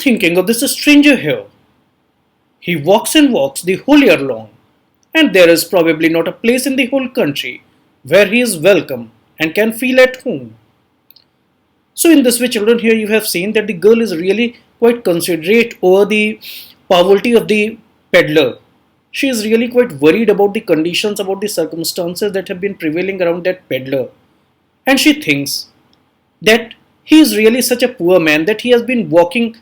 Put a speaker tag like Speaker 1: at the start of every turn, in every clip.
Speaker 1: thinking of this stranger here. He walks and walks the whole year long, and there is probably not a place in the whole country where he is welcome and can feel at home. So, in this way, children, here you have seen that the girl is really quite considerate over the poverty of the peddler. She is really quite worried about the conditions, about the circumstances that have been prevailing around that peddler. And she thinks that he is really such a poor man that he has been walking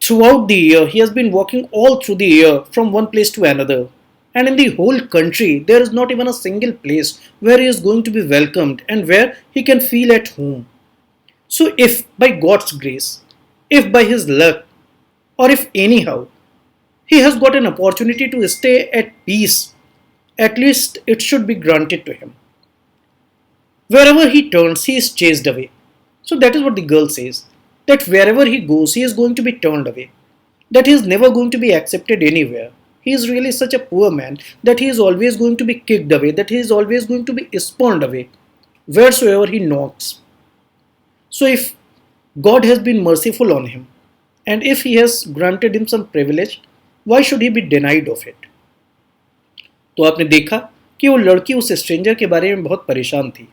Speaker 1: throughout the year. He has been walking all through the year from one place to another. And in the whole country, there is not even a single place where he is going to be welcomed and where he can feel at home. So, if by God's grace, if by his luck, or if anyhow, he has got an opportunity to stay at peace, at least it should be granted to him. Wherever he turns, he is chased away. So, that is what the girl says, that wherever he goes, he is going to be turned away, that he is never going to be accepted anywhere. He is really such a poor man that he is always going to be kicked away, that he is always going to be spurned away wheresoever he knocks. So, if God has been merciful on him, and if he has granted him some privilege, why should he be denied of it? तो आपने देखा कि वो लड़की उस stranger के बारे में बहुत परेशान थी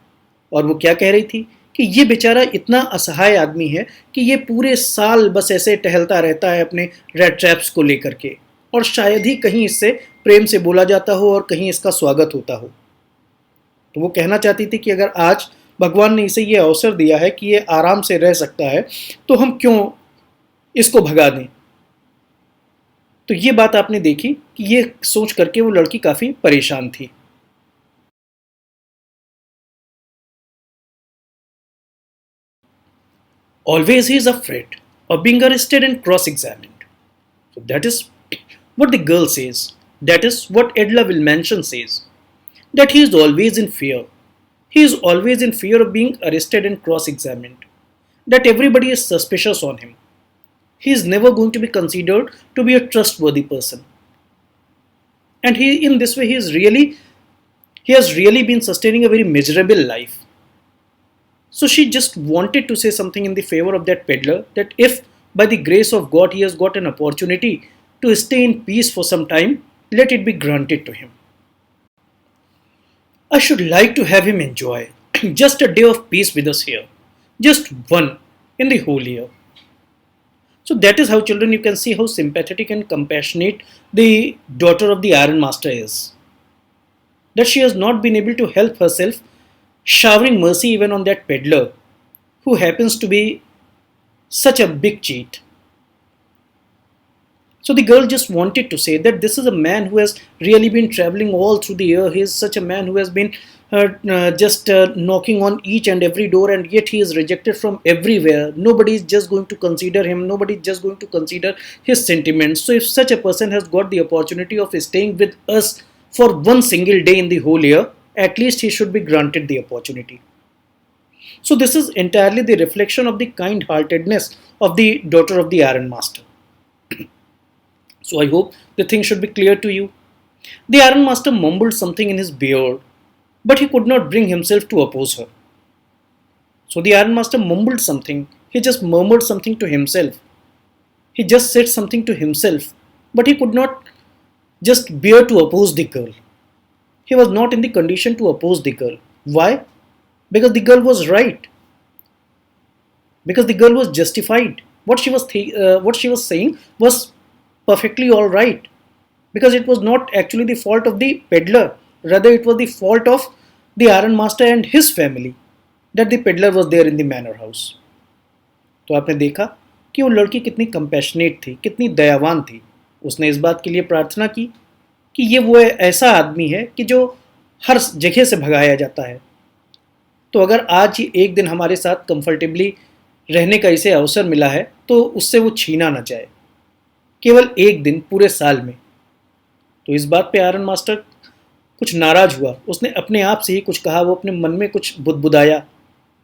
Speaker 1: और वो क्या कह रही थी कि ये बेचारा इतना असहाय आदमी है कि ये पूरे साल बस ऐसे टहलता रहता है अपने रेड ट्रैप्स को लेकर के और शायद ही कहीं इससे प्रेम से बोला जाता हो और कहीं इसका स्वागत होता हो। तो वो कहना चाहती थी कि अगर आज भगवान ने इसे ये अवसर दिया है कि ये आराम से रह सकता है तो हम क्यों इसको भगा दें। तो ये बात आपने देखी कि ये सोच करके वो लड़की काफी परेशान थी। Always he is afraid of being arrested and cross-examined. So that is what the girl says. That is what Edla Wilmanson says. That he is always in fear. He is always in fear of being arrested and cross-examined. That everybody is suspicious on him. He is never going to be considered to be a trustworthy person. And in this way, he has really been sustaining a very miserable life. So she just wanted to say something in the favor of that peddler, that if by the grace of God he has got an opportunity to stay in peace for some time, let it be granted to him. I should like to have him enjoy just a day of peace with us here, just one in the whole year. So that is how, children, you can see how sympathetic and compassionate the daughter of the Iron Master is. That she has not been able to help herself showering mercy even on that peddler who happens to be such a big cheat. So the girl just wanted to say that this is a man who has really been traveling all through the year. He is such a man who has been just knocking on each and every door, and yet he is rejected from everywhere. Nobody is just going to consider him. Nobody is just going to consider his sentiments. So if such a person has got the opportunity of staying with us for one single day in the whole year, at least he should be granted the opportunity. So this is entirely the reflection of the kind-heartedness of the daughter of the Iron Master. So I hope the thing should be clear to you. The Iron Master mumbled something in his beard, but he could not bring himself to oppose her. So the Iron Master mumbled something. He just murmured something to himself. He just said something to himself, but he could not just bear to oppose the girl. He was not in the condition to oppose the girl. Why? Because the girl was right. Because the girl was justified. What she was saying was perfectly all right. Because it was not actually the fault of the peddler. Rather, it was the fault of the Iron Master and his family that the peddler was there in the manor house. तो आपने देखा कि वो लड़की कितनी compassionate थी, कितनी दयावान थी। उसने इस बात के लिए प्रार्थना की कि ये वो ऐसा आदमी है कि जो हर जगह से भगाया जाता है। तो अगर आज ही एक दिन हमारे साथ कंफर्टेबली रहने का इसे अवसर मिला है तो उससे वो छीना ना जाए, केवल एक दिन पूरे साल में। तो इस बात पे आयरन मास्टर कुछ नाराज हुआ। उसने अपने आप से ही कुछ कहा, वो अपने मन में कुछ बुदबुदाया,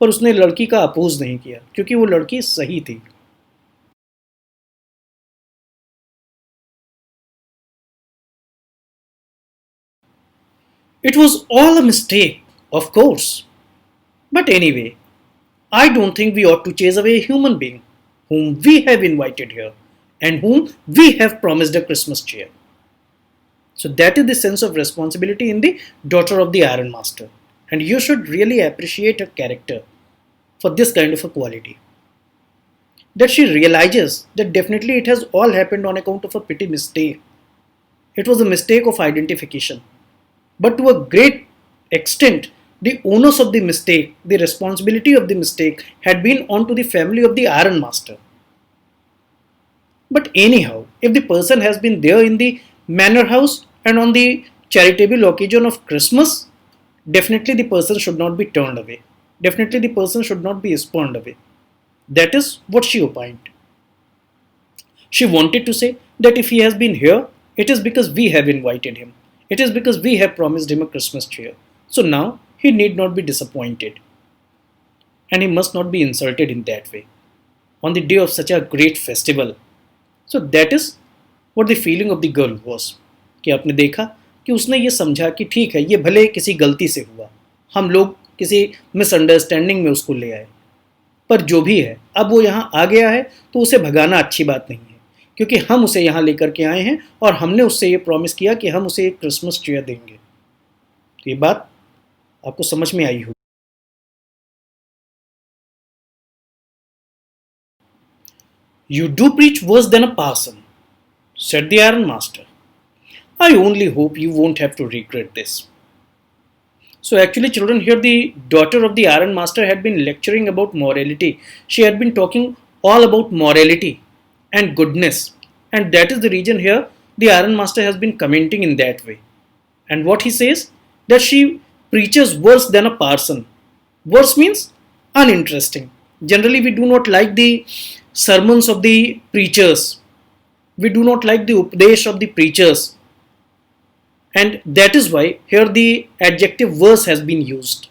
Speaker 1: पर उसने लड़की का अपोज नहीं किया क्योंकि वो लड़की सही थी। It was all a mistake, of course. But anyway, I don't think we ought to chase away a human being whom we have invited here, and whom we have promised a Christmas cheer. So that is the sense of responsibility in the daughter of the Iron Master. And you should really appreciate her character for this kind of a quality. That she realizes that definitely it has all happened on account of a petty mistake. It was a mistake of identification. But to a great extent, the onus of the mistake, the responsibility of the mistake had been onto the family of the Iron Master. But anyhow, if the person has been there in the manor house and on the charitable occasion of Christmas, definitely the person should not be turned away. Definitely the person should not be spurned away. That is what she opined. She wanted to say that if he has been here, it is because we have invited him. It is because we have promised him a Christmas cheer. So now he need not be disappointed. And he must not be insulted in that way. On the day of such a great festival. So that is what the feeling of the girl was. कि आपने देखा कि उसने ये समझा कि ठीक है, ये भले किसी गलती से हुआ, हम लोग किसी मिसअंडरस्टैंडिंग में उसको ले आए, पर जो भी है अब वो यहाँ आ गया है तो उसे भगाना अच्छी बात नहीं है, क्योंकि हम उसे यहाँ लेकर के आए हैं और हमने उससे ये प्रॉमिस किया कि हम उसे एक क्रिसमस ट्री देंगे. तो ये बात आपको समझ में आई होगी. You do preach worse than a parson, said the Iron Master. I only hope you won't have to regret this. So actually, children, here the daughter of the Iron Master had been lecturing about morality. She had been talking all about morality and goodness. And that is the reason here the Iron Master has been commenting in that way. And what he says? That she preaches worse than a parson. Worse means uninteresting. Generally, we do not like the sermons of the preachers. We do not like the updesh of the preachers. And that is why here the adjective worse has been used.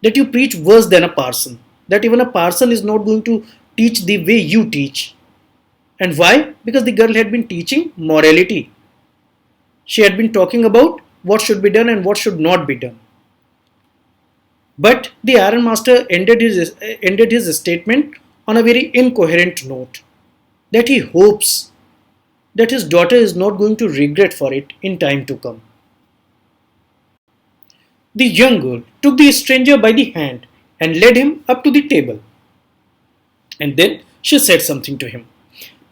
Speaker 1: That you preach worse than a parson. That even a parson is not going to teach the way you teach. And why? Because the girl had been teaching morality. She had been talking about what should be done and what should not be done. But the Iron Master ended his statement on a very incoherent note. That he hopes that his daughter is not going to regret for it in time to come. The young girl took the stranger by the hand and led him up to the table. And then she said something to him.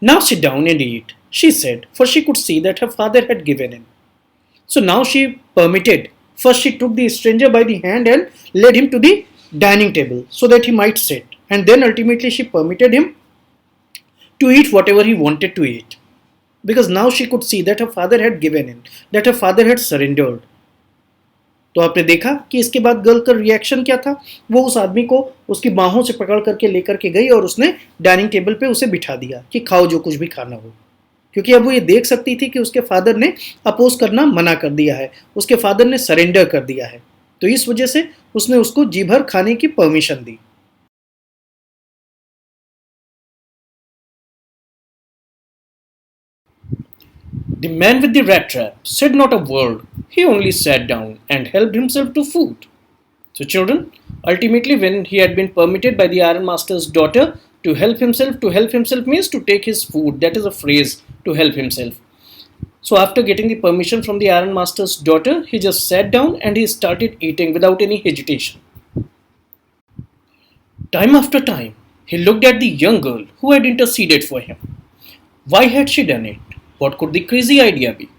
Speaker 1: Now sit down and eat, she said, for she could see that her father had given in. So now she permitted. First, she took the stranger by the hand and led him to the dining table so that he might sit. And then ultimately, she permitted him to eat whatever he wanted to eat. Because now she could see that her father had given in, that her father had surrendered. तो आपने देखा कि इसके बाद girl का reaction क्या था. वो उस आदमी को उसकी बाहों से पकड़ करके लेकर के गई और उसने डाइनिंग टेबल पे उसे बिठा दिया कि खाओ जो कुछ भी खाना हो. क्योंकि अब वो ये देख सकती थी कि उसके फादर ने अपोज करना मना कर दिया है, उसके फादर ने सरेंडर कर दिया है. तो इस वजह से उसने उसको जी भर खाने की permission the. The man with the rat trap said not a word. He only sat down and helped himself to food. So, children, ultimately, when he had been permitted by the Iron Master's daughter to help himself means to take his food. That is a phrase, to help himself. So, after getting the permission from the Iron Master's daughter, he just sat down and he started eating without any hesitation. Time after time, he looked at the young girl who had interceded for him. Why had she done it? What could the crazy idea be?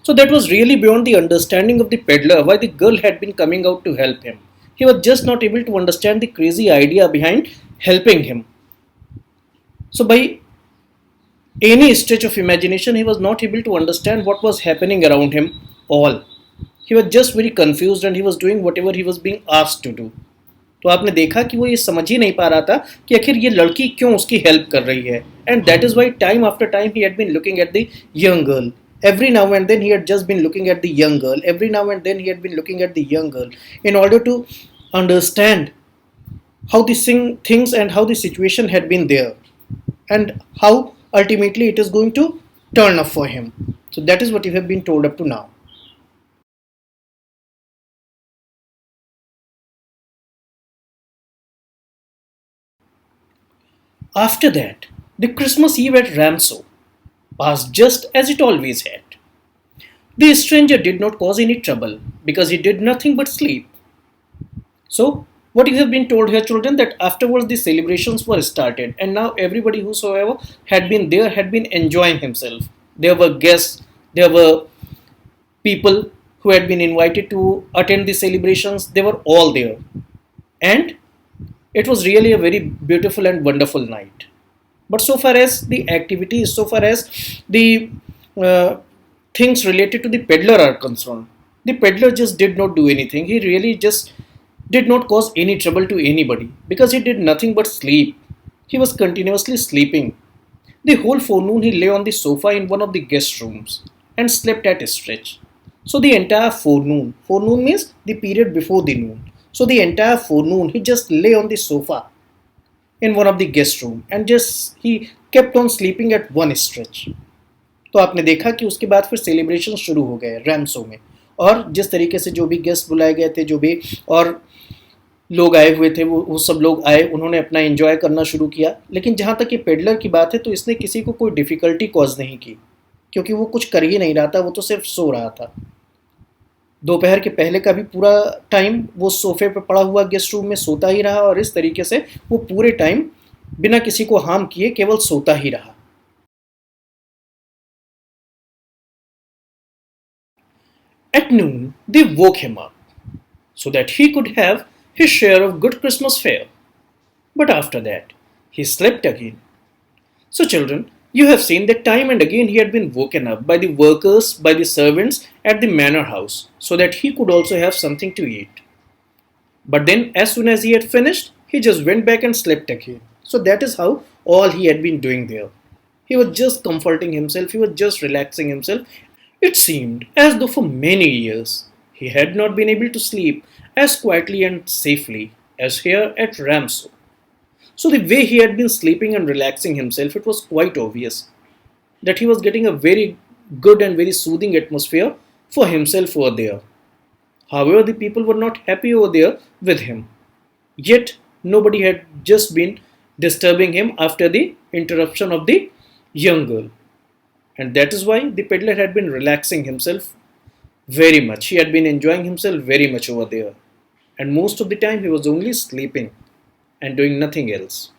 Speaker 1: So that was really beyond the understanding of the peddler why the girl had been coming out to help him. He was just not able to understand the crazy idea behind helping him. So by any stretch of imagination, he was not able to understand what was happening around him all. He was just very confused and he was doing whatever he was being asked to do. तो आपने देखा कि वो ये समझ ही नहीं पा रहा था कि आखिर ये लड़की क्यों उसकी हेल्प कर रही है. And that is why time after time he had been looking at the young girl. Every now and then he had just been looking at the young girl. Every now and then he had been looking at the young girl in order to understand how the things and how the situation had been there and how ultimately it is going to turn up for him. So that is what you have been told up to now. After that, the Christmas Eve at Ramso passed just as it always had. The stranger did not cause any trouble because he did nothing but sleep. So, what you have been told here, children, that afterwards the celebrations were started, and now everybody whosoever had been there had been enjoying himself. There were guests, there were people who had been invited to attend the celebrations, they were all there. And it was really a very beautiful and wonderful night. But so far as the activities, so far as the uh, things related to the peddler are concerned, the peddler just did not do anything. He really just did not cause any trouble to anybody because he did nothing but sleep. He was continuously sleeping. The whole forenoon he lay on the sofa in one of the guest rooms and slept at a stretch. So the entire forenoon means the period before the noon. So the entire forenoon he just lay on the sofa in one of the guest room and just he kept on sleeping at one stretch. तो आपने देखा कि उसके बाद फिर celebration शुरू हो गए रैमसो में, और जिस तरीके से जो भी गेस्ट बुलाए गए थे, जो भी और लोग आए हुए थे, वो सब लोग आए, उन्होंने अपना एंजॉय करना शुरू किया. लेकिन जहाँ तक ये पेडलर की बात है तो इसने किसी को कोई डिफ़िकल्टी कॉज नहीं की, क्योंकि वो कुछ कर ही नहीं रहा था, वो तो सिर्फ सो रहा था. दोपहर के पहले का भी पूरा टाइम वो सोफे पर पड़ा हुआ गेस्ट रूम में सोता ही रहा, और इस तरीके से वो पूरे टाइम बिना किसी को हार्म किए केवल सोता ही रहा. At noon, they woke him up so that he could have his share of good Christmas fare. But after that, he slept again. So, children, you have seen that time and again he had been woken up by the workers, by the servants at the manor house, so that he could also have something to eat. But then, as soon as he had finished, he just went back and slept again. So, that is how all he had been doing there. He was just comforting himself, he was just relaxing himself. It seemed as though for many years he had not been able to sleep as quietly and safely as here at Ramso. So, the way he had been sleeping and relaxing himself, it was quite obvious that he was getting a very good and very soothing atmosphere for himself over there. However, the people were not happy over there with him. Yet, nobody had just been disturbing him after the interruption of the young girl. And that is why the peddler had been relaxing himself very much. He had been enjoying himself very much over there. And most of the time, he was only sleeping and doing nothing else.